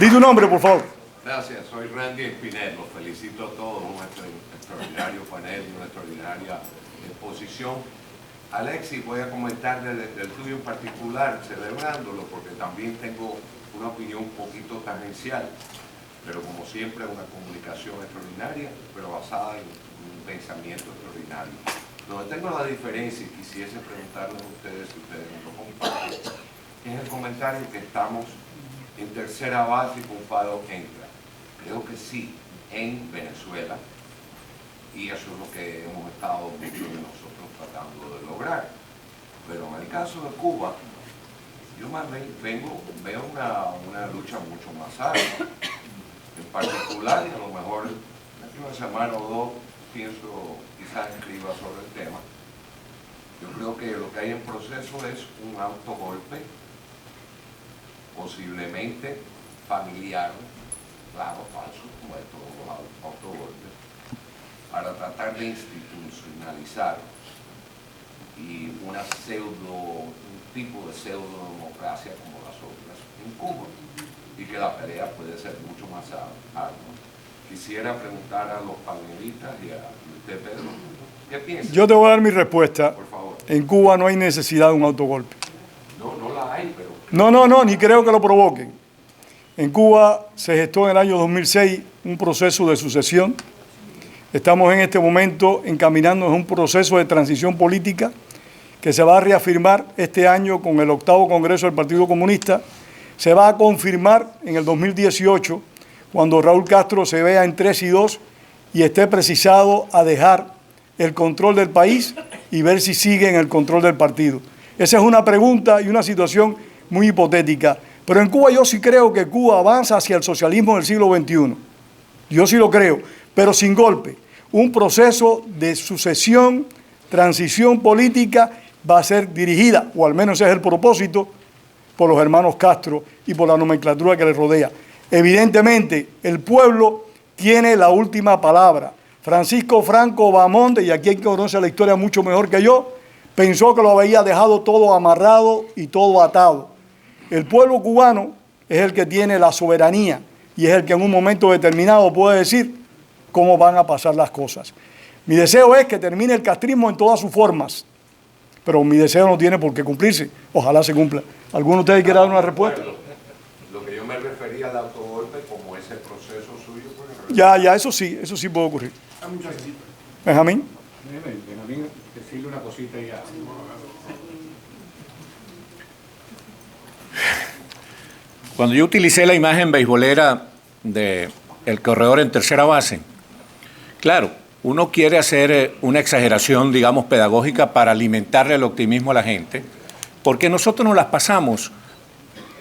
Di tu nombre, por favor. Gracias, soy Randy Espinel. Los felicito a todos, un extraordinario panel y una extraordinaria exposición. Alexis, voy a comentarle del tuyo en particular, celebrándolo, porque también tengo una opinión un poquito tangencial, pero como siempre una comunicación extraordinaria, pero basada en un pensamiento extraordinario. Donde tengo la diferencia, y quisiese preguntarles a ustedes si ustedes me lo comparten, es el comentario que estamos en tercera base y Cufado entra. Creo que sí, en Venezuela, y eso es lo que hemos estado muchos de nosotros tratando de lograr. Pero en el caso de Cuba, yo más veo una lucha mucho más alta. En particular, y a lo mejor en una semana o dos pienso, quizás escriba sobre el tema. Yo creo que lo que hay en proceso es un autogolpe, posiblemente familiar, claro, falso, como de todos los autogolpes, para tratar de institucionalizar y un tipo de pseudo democracia como las otras en Cuba, y que la pelea puede ser mucho más ardua. Quisiera preguntar a los panelistas y a usted, Pedro, ¿qué piensa? Yo te voy a dar mi respuesta. Por favor. En Cuba no hay necesidad de un autogolpe. No la hay, pero... No, ni creo que lo provoquen. En Cuba se gestó en el año 2006 un proceso de sucesión. Estamos en este momento encaminándonos a un proceso de transición política que se va a reafirmar este año con el 8º Congreso del Partido Comunista. Se va a confirmar en el 2018, cuando Raúl Castro se vea en 3-2 y esté precisado a dejar el control del país y ver si sigue en el control del partido. Esa es una pregunta y una situación muy hipotética. Pero en Cuba yo sí creo que Cuba avanza hacia el socialismo del siglo XXI. Yo sí lo creo, pero sin golpe. Un proceso de sucesión, transición política va a ser dirigida, o al menos ese es el propósito, por los hermanos Castro y por la nomenclatura que les rodea. Evidentemente, el pueblo tiene la última palabra. Francisco Franco Bahamonde, y aquí hay quien conoce la historia mucho mejor que yo, pensó que lo había dejado todo amarrado y todo atado. El pueblo cubano es el que tiene la soberanía y es el que en un momento determinado puede decir cómo van a pasar las cosas. Mi deseo es que termine el castrismo en todas sus formas, pero mi deseo no tiene por qué cumplirse. Ojalá se cumpla. ¿Alguno de ustedes quiere dar una respuesta? Lo que yo me refería al autogolpe como ese proceso suyo. Ya, eso sí puede ocurrir. Benjamín. Benjamín, decirle una cosita ya. Cuando yo utilicé la imagen beisbolera de el corredor en tercera base, claro, uno quiere hacer una exageración, digamos, pedagógica para alimentarle el optimismo a la gente, porque nosotros nos las pasamos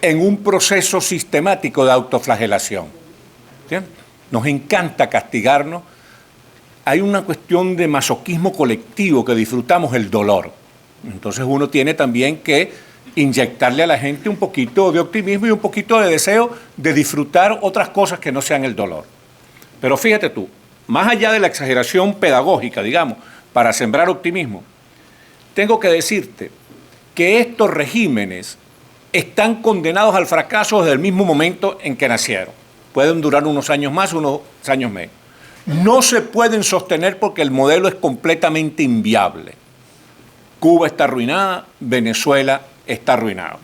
en un proceso sistemático de autoflagelación. ¿Entiendes? Nos encanta castigarnos. Hay una cuestión de masoquismo colectivo que disfrutamos el dolor. Entonces uno tiene también que inyectarle a la gente un poquito de optimismo y un poquito de deseo de disfrutar otras cosas que no sean el dolor. Pero fíjate tú, más allá de la exageración pedagógica, digamos, para sembrar optimismo, tengo que decirte que estos regímenes están condenados al fracaso desde el mismo momento en que nacieron. Pueden durar unos años más, unos años menos. No se pueden sostener porque el modelo es completamente inviable. Cuba está arruinada, Venezuela está arruinado.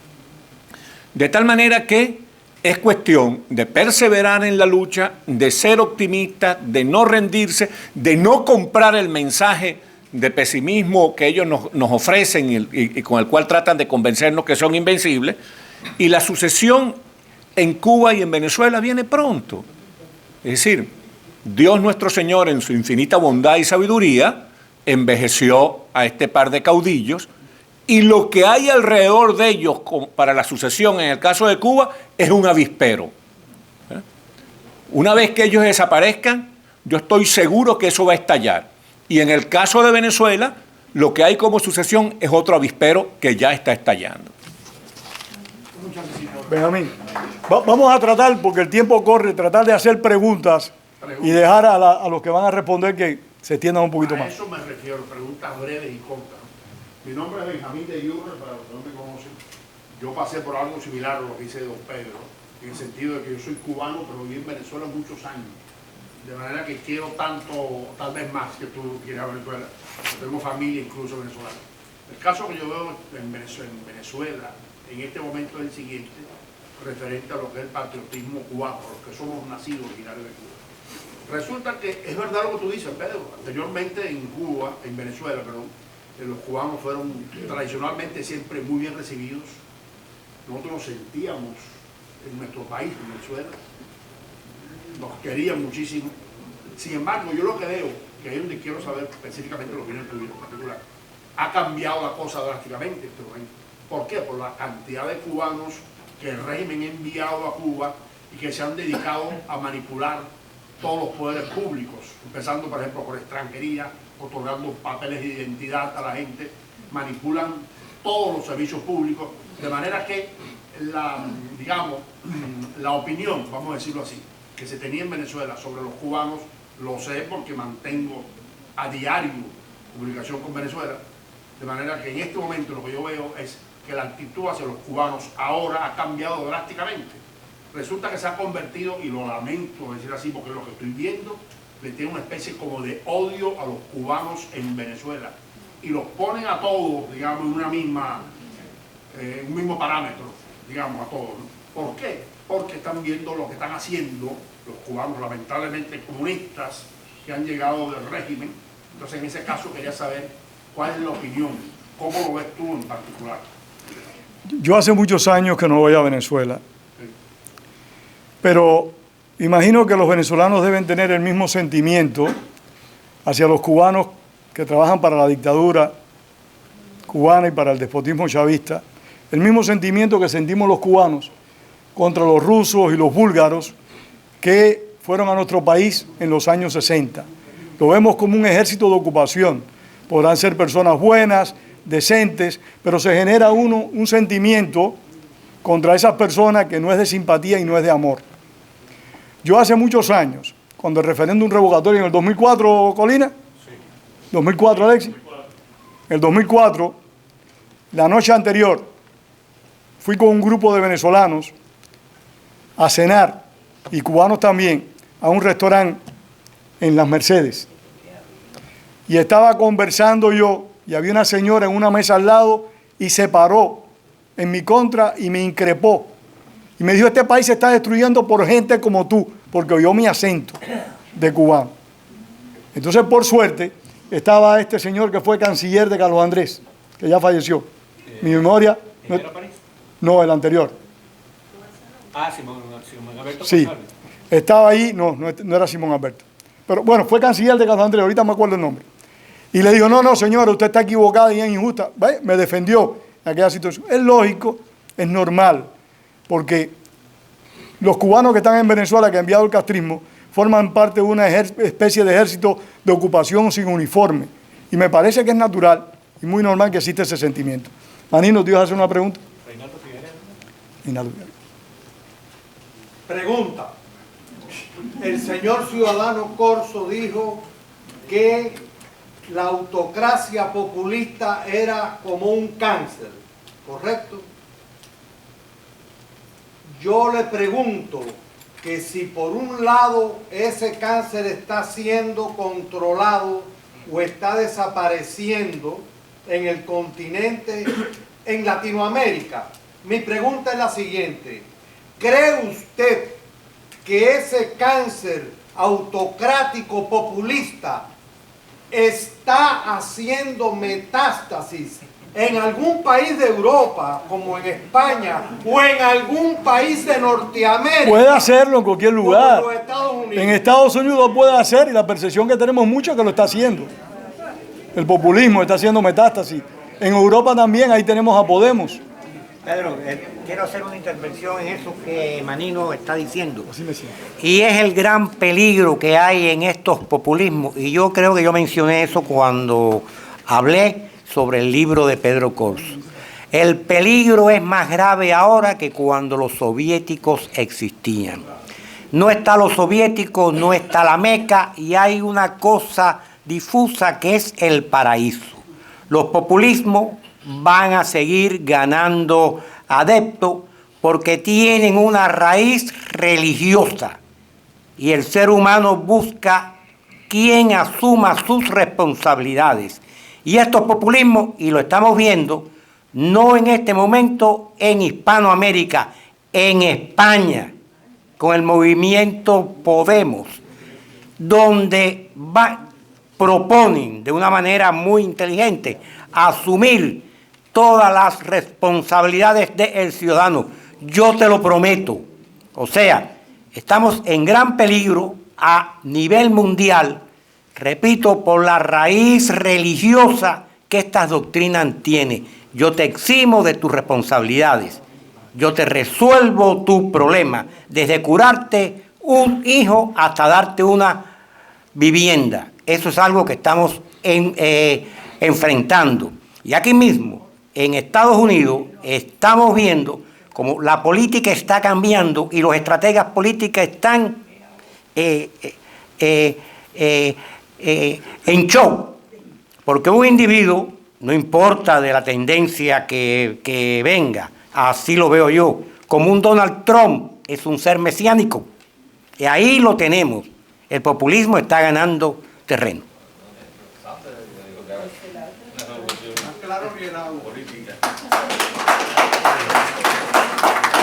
De tal manera que es cuestión de perseverar en la lucha, de ser optimista, de no rendirse, de no comprar el mensaje de pesimismo que ellos nos ofrecen y con el cual tratan de convencernos que son invencibles. Y la sucesión en Cuba y en Venezuela viene pronto. Es decir, Dios nuestro Señor en su infinita bondad y sabiduría envejeció a este par de caudillos y lo que hay alrededor de ellos para la sucesión en el caso de Cuba es un avispero. Una vez que ellos desaparezcan, yo estoy seguro que eso va a estallar. Y en el caso de Venezuela, lo que hay como sucesión es otro avispero que ya está estallando. Benjamín, vamos a tratar, porque el tiempo corre, tratar de hacer preguntas y dejar a los que van a responder que se extiendan un poquito más. A eso me refiero, preguntas breves y cortas. Mi nombre es Benjamín de Yurre, para los que no me conocen. Yo pasé por algo similar a lo que dice don Pedro. en el sentido de que yo soy cubano, pero viví en Venezuela muchos años. De manera que quiero tanto, tal vez más que tú quieres a Venezuela. Tengo familia incluso venezolana. El caso que yo veo en Venezuela en este momento es el siguiente, referente a lo que es el patriotismo cubano, los que somos nacidos originarios de Cuba. Resulta que es verdad lo que tú dices, Pedro. Anteriormente en Cuba, en Venezuela, perdón, los cubanos fueron tradicionalmente siempre muy bien recibidos. Nosotros nos sentíamos en nuestro país, en Venezuela, nos querían muchísimo. Sin embargo, yo lo que veo, que es donde quiero saber específicamente lo que viene en particular, ha cambiado la cosa drásticamente en este momento. ¿Por qué? Por la cantidad de cubanos que el régimen ha enviado a Cuba y que se han dedicado a manipular todos los poderes públicos, empezando por ejemplo por extranjería, otorgando papeles de identidad a la gente, manipulan todos los servicios públicos, de manera que digamos, la opinión, vamos a decirlo así, que se tenía en Venezuela sobre los cubanos, lo sé porque mantengo a diario comunicación con Venezuela, de manera que en este momento lo que yo veo es que la actitud hacia los cubanos ahora ha cambiado drásticamente. Resulta que se ha convertido, y lo lamento decir así porque lo que estoy viendo, le tiene una especie como de odio a los cubanos en Venezuela y los ponen a todos, digamos, en una misma, un mismo parámetro, digamos, a todos, ¿no? ¿Por qué? Porque están viendo lo que están haciendo los cubanos, lamentablemente comunistas, que han llegado del régimen. Entonces, en ese caso quería saber cuál es la opinión, cómo lo ves tú en particular. Yo hace muchos años que no voy a Venezuela, pero imagino que los venezolanos deben tener el mismo sentimiento hacia los cubanos que trabajan para la dictadura cubana y para el despotismo chavista, el mismo sentimiento que sentimos los cubanos contra los rusos y los búlgaros que fueron a nuestro país en los años 60. Lo vemos como un ejército de ocupación. Podrán ser personas buenas, decentes, pero se genera un sentimiento contra esas personas que no es de simpatía y no es de amor. Yo hace muchos años, cuando el referéndum revocatorio en el 2004, Colina, sí. 2004, Alexis, el 2004, la noche anterior, fui con un grupo de venezolanos a cenar, y cubanos también, a un restaurante en Las Mercedes. Y estaba conversando yo, y había una señora en una mesa al lado, y se paró en mi contra y me increpó. Y me dijo, este país se está destruyendo por gente como tú, porque oyó mi acento de cubano. Entonces, por suerte, estaba este señor que fue canciller de Carlos Andrés, que ya falleció. Mi memoria... No, el anterior. Ah, Simón Alberto. Sí, estaba ahí, no era Simón Alberto. Pero bueno, fue canciller de Carlos Andrés, ahorita me acuerdo el nombre. Y le dijo, no, señora, usted está equivocada y es injusta. ¿Ve? Me defendió en aquella situación. Es lógico, es normal, porque los cubanos que están en Venezuela, que ha enviado el castrismo, forman parte de una especie de ejército de ocupación sin uniforme. Y me parece que es natural y muy normal que exista ese sentimiento. Manino, ¿te ibas a hacer una pregunta? Reinaldo Figueredo. Pregunta. El señor ciudadano Corso dijo que la autocracia populista era como un cáncer, ¿correcto? Yo le pregunto que si por un lado ese cáncer está siendo controlado o está desapareciendo en el continente, en Latinoamérica, mi pregunta es la siguiente: ¿cree usted que ese cáncer autocrático populista está haciendo metástasis en algún país de Europa, como en España, o en algún país de Norteamérica? Puede hacerlo en cualquier lugar. Como los Estados Unidos. En Estados Unidos lo puede hacer y la percepción que tenemos mucho es que lo está haciendo. El populismo está haciendo metástasis. En Europa también, ahí tenemos a Podemos. Pedro, quiero hacer una intervención en eso que Manino está diciendo. Así me siento. Y es el gran peligro que hay en estos populismos. Y yo creo que yo mencioné eso cuando hablé sobre el libro de Pedro Corso. El peligro es más grave ahora que cuando los soviéticos existían. No está lo soviético, no está la Meca, y hay una cosa difusa que es el paraíso. Los populismos van a seguir ganando adeptos porque tienen una raíz religiosa y el ser humano busca quien asuma sus responsabilidades. Y estos populismos, y lo estamos viendo, no en este momento en Hispanoamérica, en España, con el movimiento Podemos, donde proponen de una manera muy inteligente asumir todas las responsabilidades del ciudadano. Yo te lo prometo. O sea, estamos en gran peligro a nivel mundial, repito, por la raíz religiosa que estas doctrinas tienen. Yo te eximo de tus responsabilidades. Yo te resuelvo tu problema, desde curarte un hijo hasta darte una vivienda. Eso es algo que estamos enfrentando. Y aquí mismo, en Estados Unidos, estamos viendo cómo la política está cambiando y los estrategas políticos están en shock. Porque un individuo, no importa de la tendencia que venga, así lo veo yo, como un Donald Trump, es un ser mesiánico. Y ahí lo tenemos. El populismo está ganando terreno.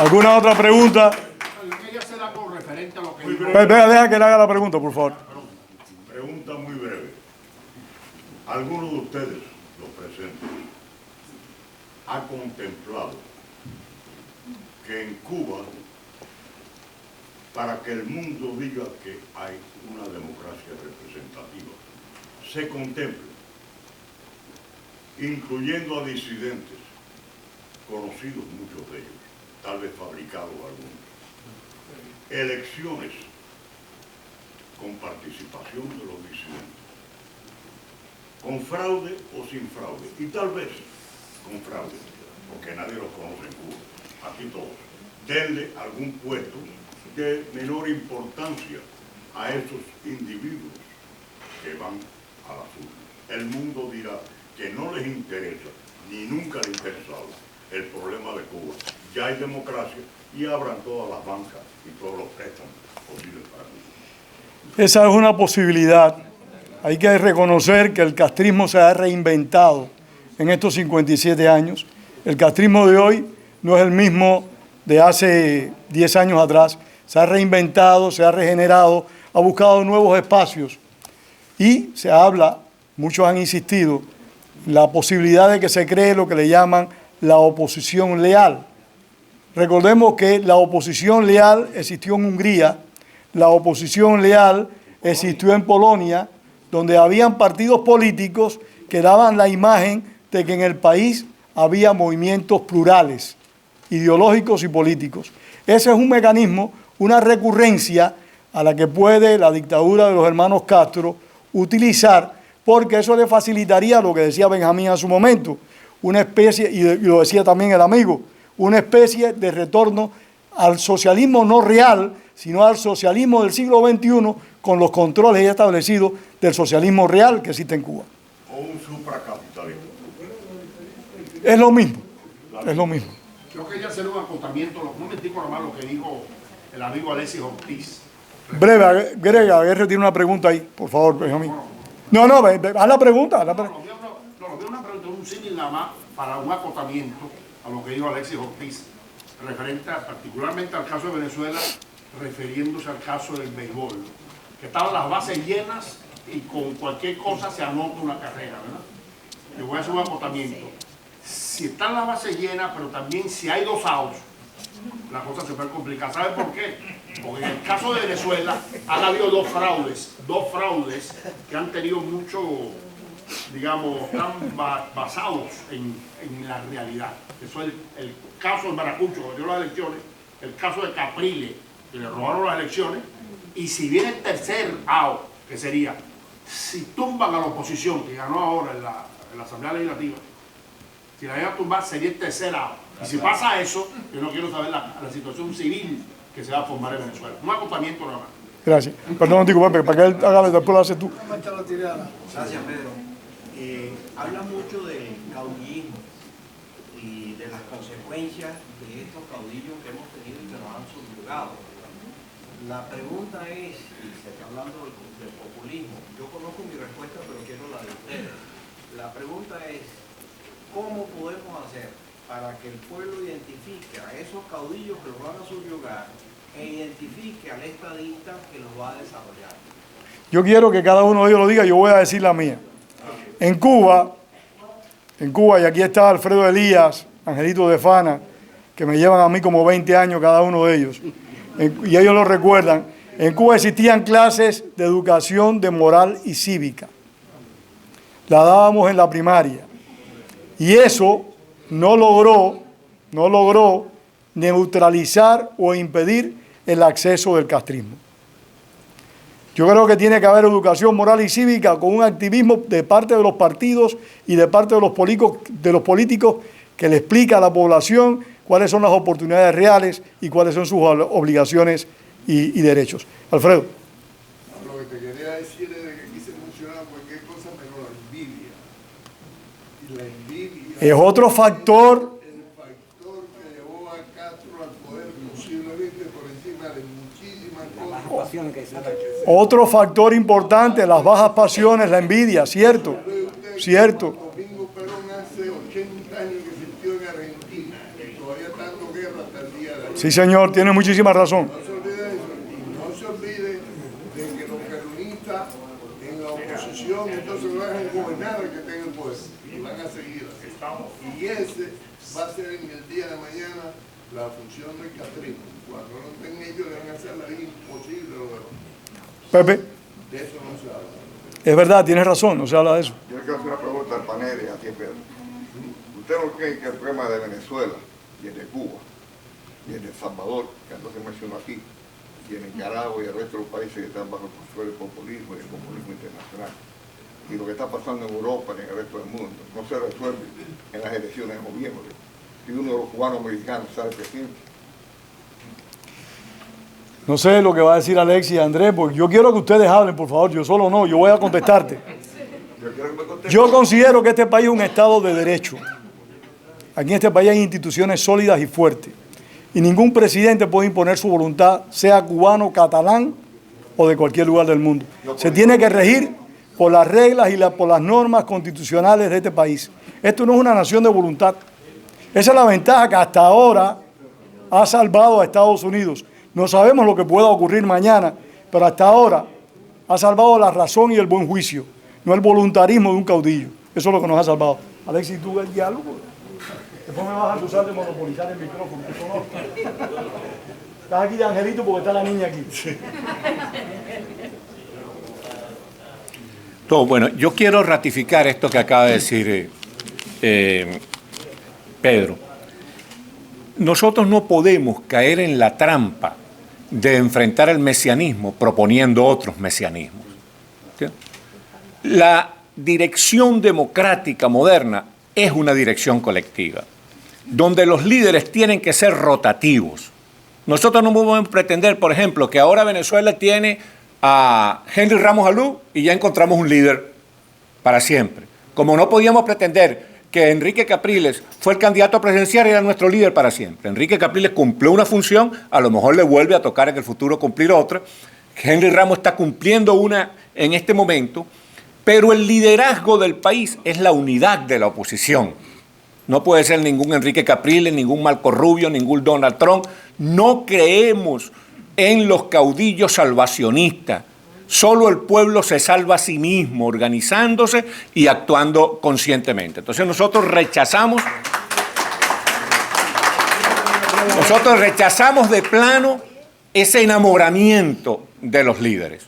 ¿Alguna otra pregunta? Yo quería hacer algo referente a lo que dijo. Deja que le haga la pregunta, por favor. Pregunta muy breve. ¿Alguno de ustedes, los presentes, ha contemplado que en Cuba, para que el mundo diga que hay una democracia representativa, se contemple, incluyendo a disidentes, conocidos muchos de ellos, tal vez fabricados algunos, elecciones con participación de los disidentes, con fraude o sin fraude, y tal vez con fraude, porque nadie los conoce en Cuba, aquí todos, denle algún puesto de menor importancia a esos individuos que van a las urnas. El mundo dirá que no les interesa, ni nunca les interesaba, el problema de Cuba. Ya hay democracia y abran todas las bancas y todos los préstamos posibles para Cuba. Esa es una posibilidad. Hay que reconocer que el castrismo se ha reinventado en estos 57 años. El castrismo de hoy no es el mismo de hace 10 años atrás. Se ha reinventado, se ha regenerado, ha buscado nuevos espacios. Y se habla, muchos han insistido, la posibilidad de que se cree lo que le llaman la oposición leal. Recordemos que la oposición leal existió en Hungría, la oposición leal existió en Polonia, donde habían partidos políticos que daban la imagen de que en el país había movimientos plurales, ideológicos y políticos. Ese es un mecanismo, una recurrencia a la que puede la dictadura de los hermanos Castro utilizar, porque eso le facilitaría lo que decía Benjamín a su momento, una especie, y lo decía también el amigo, una especie de retorno al socialismo no real, sino al socialismo del siglo XXI con los controles ya establecidos del socialismo real que existe en Cuba. O un supracapitalismo. Es lo mismo, es lo mismo. Yo quería hacer un acotamiento, un momentico nomás lo que dijo el amigo Alexis Ortiz. Breve, Grega, Guerra tiene una pregunta ahí, por favor, Benjamín. No, haz la pregunta. Haz la pregunta. No, una pregunta, un símil nada más para un acotamiento a lo que dijo Alexis Ortiz, referente particularmente al caso de Venezuela, refiriéndose al caso del béisbol, que estaban las bases llenas y con cualquier cosa se anota una carrera, ¿verdad? Yo voy a hacer un acotamiento. Si están las bases llenas, pero también si hay 2 outs, la cosa se puede complicar. ¿Sabe por qué? Porque en el caso de Venezuela han habido dos fraudes que han tenido mucho, digamos, están basados en la realidad. Eso es el caso de Maracucho, que dio las elecciones, el caso de Caprile, que le robaron las elecciones, y si viene el tercer out, que sería, si tumban a la oposición, que ganó ahora en la Asamblea Legislativa, si la llegan a tumbar sería el tercer out. Y si pasa eso, yo no quiero saber la situación civil que se va a formar en Venezuela. Un acoplamiento nada más. Gracias. Perdón, digo, para que él haga, después lo haces tú. Gracias, Pedro. Habla mucho del caudillismo y de las consecuencias de estos caudillos que hemos tenido y que nos han subyugado. La pregunta es, y se está hablando del populismo, yo conozco mi respuesta, pero quiero la de ustedes. La pregunta es, ¿cómo podemos hacer para que el pueblo identifique a esos caudillos que los van a subyugar e identifique al estadista que los va a desarrollar? Yo quiero que cada uno de ellos lo diga, yo voy a decir la mía. En Cuba, y aquí está Alfredo Elías, Angelito de Fana, que me llevan a mí como 20 años cada uno de ellos, y ellos lo recuerdan, en Cuba existían clases de educación de moral y cívica. La dábamos en la primaria. Y eso no logró neutralizar o impedir el acceso del castrismo. Yo creo que tiene que haber educación moral y cívica con un activismo de parte de los partidos y de parte de los políticos que le explica a la población cuáles son las oportunidades reales y cuáles son sus obligaciones y derechos. Alfredo. Lo que te quería decir es que aquí se menciona cualquier cosa menos la envidia. Y la envidia es otro factor. El factor que llevó a Castro al poder, posiblemente por encima de muchísimas cosas. Otro factor importante, las bajas pasiones, la envidia, cierto. Domingo Perón hace 80 años que existió en Argentina y todavía está dando guerra hasta el día de hoy. Sí, señor, tiene muchísima razón. No se olvide de eso. Y no se olvide de que los peronistas en la oposición entonces no van a gobernar el que tenga el poder y van a seguir así. Y ese va a ser en el día de mañana la función del castrismo. Cuando no estén ellos, le van a hacer la vida imposible a los demás. Pepe, De eso no se habla. es verdad, tienes razón, no se habla de eso. Yo le quiero hacer una pregunta al panel y a ti, Pedro. ¿Usted no cree que el problema de Venezuela y el de Cuba y el de El Salvador, que no se mencionó aquí, y el Nicaragua y el resto de los países que están bajo el control del populismo y el populismo internacional, y lo que está pasando en Europa y en el resto del mundo, no se resuelve en las elecciones de noviembre, y uno de los cubanos americanos sale presidente? No sé lo que va a decir Alexis y Andrés, porque yo quiero que ustedes hablen, por favor, yo solo no, yo voy a contestarte. Yo quiero que me conteste. Yo considero que este país es un Estado de derecho. Aquí en este país hay instituciones sólidas y fuertes. Y ningún presidente puede imponer su voluntad, sea cubano, catalán o de cualquier lugar del mundo. Se tiene que regir por las reglas y por las normas constitucionales de este país. Esto no es una nación de voluntad. Esa es la ventaja que hasta ahora ha salvado a Estados Unidos. No sabemos lo que pueda ocurrir mañana, pero hasta ahora ha salvado la razón y el buen juicio, no el voluntarismo de un caudillo. Eso es lo que nos ha salvado. Alexis, ¿tú el diálogo? Después me vas a acusar de monopolizar el micrófono. Eso no. Estás aquí de Angelito porque está la niña aquí. Todo, bueno, yo quiero ratificar esto que acaba de decir Pedro. Nosotros no podemos caer en la trampa de enfrentar el mesianismo proponiendo otros mesianismos. ¿Sí? La dirección democrática moderna es una dirección colectiva, donde los líderes tienen que ser rotativos. Nosotros no podemos pretender, por ejemplo, que ahora Venezuela tiene a Henry Ramos Alú y ya encontramos un líder para siempre. Como no podíamos pretender que Enrique Capriles fue el candidato presidencial y era nuestro líder para siempre. Enrique Capriles cumplió una función, a lo mejor le vuelve a tocar en el futuro cumplir otra. Henry Ramos está cumpliendo una en este momento, pero el liderazgo del país es la unidad de la oposición. No puede ser ningún Enrique Capriles, ningún Marco Rubio, ningún Donald Trump. No creemos en los caudillos salvacionistas. Solo el pueblo se salva a sí mismo, organizándose y actuando conscientemente. Entonces nosotros rechazamos de plano ese enamoramiento de los líderes.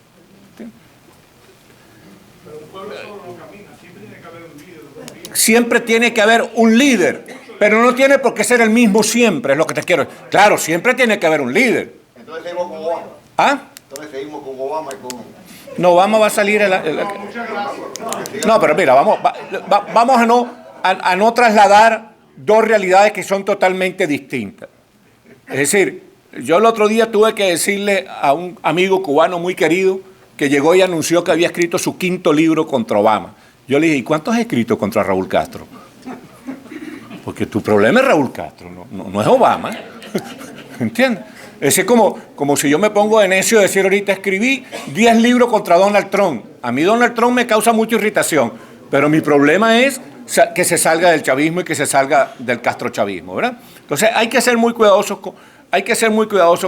Siempre tiene que haber un líder, pero no tiene por qué ser el mismo siempre, es lo que te quiero decir. Claro, siempre tiene que haber un líder. Entonces seguimos con Obama. ¿Ah? Entonces seguimos con Obama y con... No, Obama va a salir... No, pero mira, vamos a no trasladar dos realidades que son totalmente distintas. Es decir, yo el otro día tuve que decirle a un amigo cubano muy querido que llegó y anunció que había escrito su 5º libro contra Obama. Yo le dije, ¿y cuántos has escrito contra Raúl Castro? Porque tu problema es Raúl Castro, no es Obama. ¿Entiendes? Es como si yo me pongo de necio a decir ahorita, escribí 10 libros contra Donald Trump. A mí Donald Trump me causa mucha irritación, pero mi problema es que se salga del chavismo y que se salga del castrochavismo, ¿verdad? Entonces hay que ser muy cuidadosos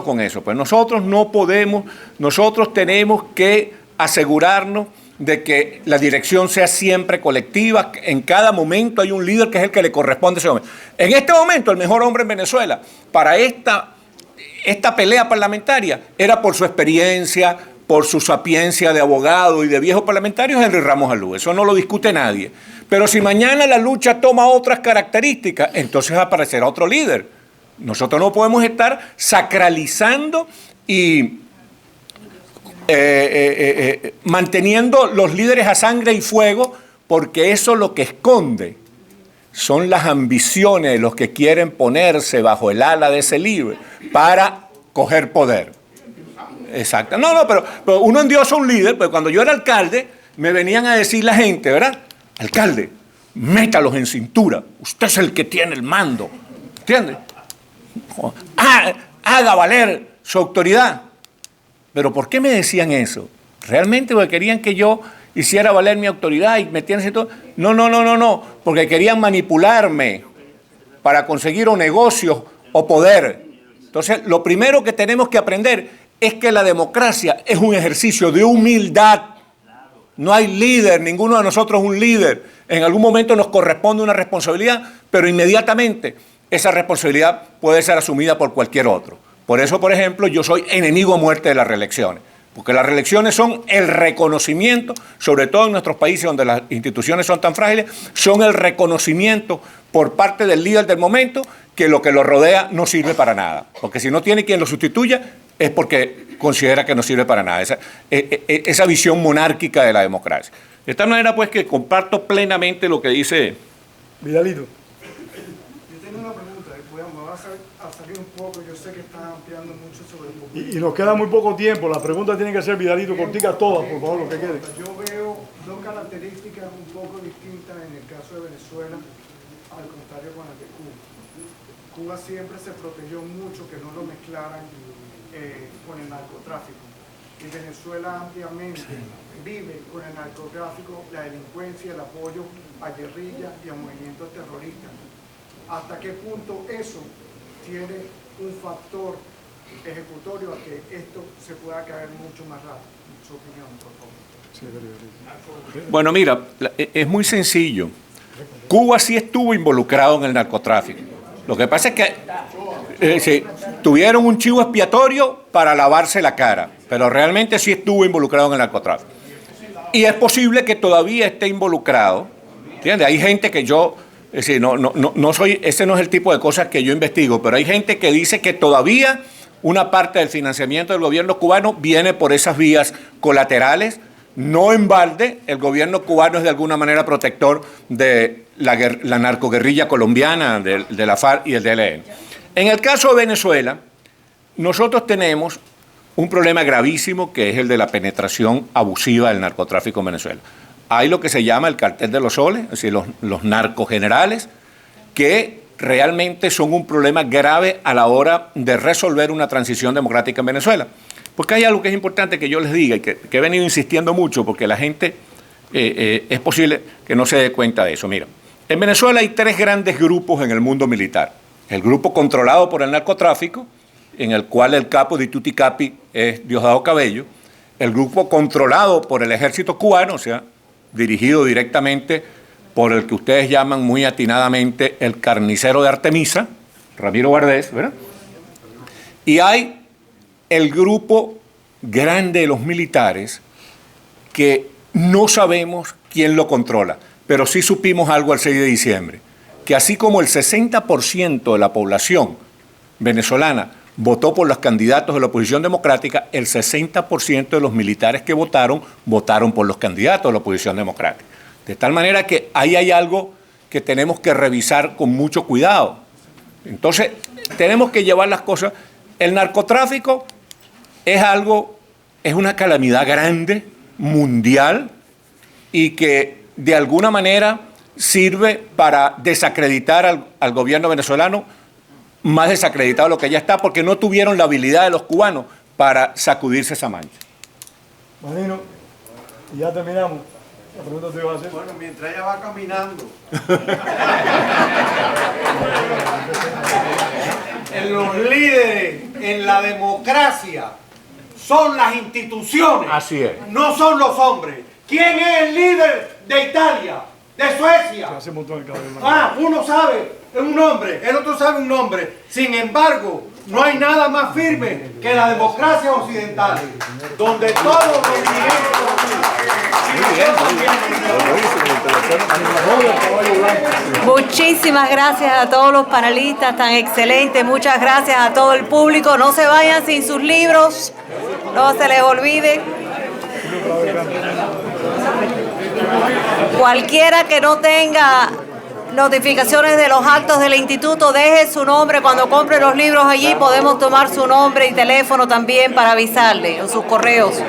con eso. Pues nosotros no podemos, nosotros tenemos que asegurarnos de que la dirección sea siempre colectiva. En cada momento hay un líder que es el que le corresponde a ese momento. En este momento, el mejor hombre en Venezuela para esta pelea parlamentaria era por su experiencia, por su sapiencia de abogado y de viejo parlamentario, Henry Ramos Alú. Eso no lo discute nadie. Pero si mañana la lucha toma otras características, entonces aparecerá otro líder. Nosotros no podemos estar sacralizando y manteniendo los líderes a sangre y fuego, porque eso lo que esconde son las ambiciones de los que quieren ponerse bajo el ala de ese líder para coger poder. Exacto. No, pero uno endiosa a un líder, pues cuando yo era alcalde, me venían a decir la gente, ¿verdad? Alcalde, métalos en cintura, usted es el que tiene el mando, ¿entiende? Haga valer su autoridad. ¿Pero por qué me decían eso? ¿Realmente porque querían que yo hiciera valer mi autoridad y metiéndose todo? No, porque querían manipularme para conseguir o negocios o poder. Entonces, lo primero que tenemos que aprender es que la democracia es un ejercicio de humildad. No hay líder, ninguno de nosotros es un líder. En algún momento nos corresponde una responsabilidad, pero inmediatamente esa responsabilidad puede ser asumida por cualquier otro. Por eso, por ejemplo, yo soy enemigo a muerte de las reelecciones, porque las reelecciones son el reconocimiento, sobre todo en nuestros países donde las instituciones son tan frágiles, son el reconocimiento por parte del líder del momento que lo rodea no sirve para nada. Porque si no tiene quien lo sustituya, es porque considera que no sirve para nada. Esa visión monárquica de la democracia. De tal manera, pues, que comparto plenamente lo que dice Vidalito. Yo tengo una pregunta, me voy a salir un poco, yo sé que están ampliando mucho sobre el populismo. Y nos queda muy poco tiempo, las preguntas tienen que ser, Vidalito, corticas todas, por favor, lo que quede. Yo veo dos características un poco distintas en el caso de Venezuela, al contrario con las de Cuba. Cuba siempre se protegió mucho que no lo mezclaran con el narcotráfico. Y Venezuela ampliamente vive con el narcotráfico, la delincuencia, el apoyo a guerrillas y a movimientos terroristas. ¿Hasta qué punto eso tiene un factor ejecutorio a que esto se pueda caer mucho más rápido? Su opinión, por favor. Bueno, mira, es muy sencillo. Cuba sí estuvo involucrado en el narcotráfico. Lo que pasa es que sí, tuvieron un chivo expiatorio para lavarse la cara, pero realmente sí estuvo involucrado en el narcotráfico. Y es posible que todavía esté involucrado. ¿Entiendes? Hay gente que yo, es decir, no soy, ese no es el tipo de cosas que yo investigo, pero hay gente que dice que todavía una parte del financiamiento del gobierno cubano viene por esas vías colaterales. No en balde, el gobierno cubano es de alguna manera protector de la narcoguerrilla colombiana, de la FARC y el ELN. En el caso de Venezuela, nosotros tenemos un problema gravísimo que es el de la penetración abusiva del narcotráfico en Venezuela. Hay lo que se llama el cartel de los soles, es decir, los narcogenerales, que realmente son un problema grave a la hora de resolver una transición democrática en Venezuela. Porque hay algo que es importante que yo les diga y que he venido insistiendo mucho, porque la gente es posible que no se dé cuenta de eso. Mira, en Venezuela hay tres grandes grupos en el mundo militar. El grupo controlado por el narcotráfico, en el cual el capo de Tutti Capi es Diosdado Cabello. El grupo controlado por el ejército cubano, o sea, dirigido directamente por el que ustedes llaman muy atinadamente el carnicero de Artemisa, Ramiro Vardés, ¿verdad? Y hay el grupo grande de los militares que no sabemos quién lo controla, pero sí supimos algo el 6 de diciembre, que así como el 60% de la población venezolana votó por los candidatos de la oposición democrática, el 60% de los militares que votaron por los candidatos de la oposición democrática. De tal manera que ahí hay algo que tenemos que revisar con mucho cuidado. Entonces, tenemos que llevar las cosas. El narcotráfico es una calamidad grande, mundial, y que de alguna manera sirve para desacreditar al gobierno venezolano, más desacreditado de lo que ya está, porque no tuvieron la habilidad de los cubanos para sacudirse esa mancha. Manino, y ya terminamos. La pregunta te iba a hacer. Bueno, mientras ella va caminando. En los líderes, en la democracia, son las instituciones. Así es. No son los hombres. ¿Quién es el líder de Italia? ¿De Suecia? Hace un montón de cabello. Ah, uno sabe, es un nombre, el otro sabe un nombre. Sin embargo, no hay nada más firme que la democracia occidental, donde todos los dirigentes Muchísimas gracias a todos los panelistas tan excelentes, muchas gracias a todo el público. No se vayan sin sus libros, no se les olvide. Cualquiera que no tenga notificaciones de los actos del instituto, deje su nombre. Cuando compre los libros allí podemos tomar su nombre y teléfono también para avisarle, o sus correos.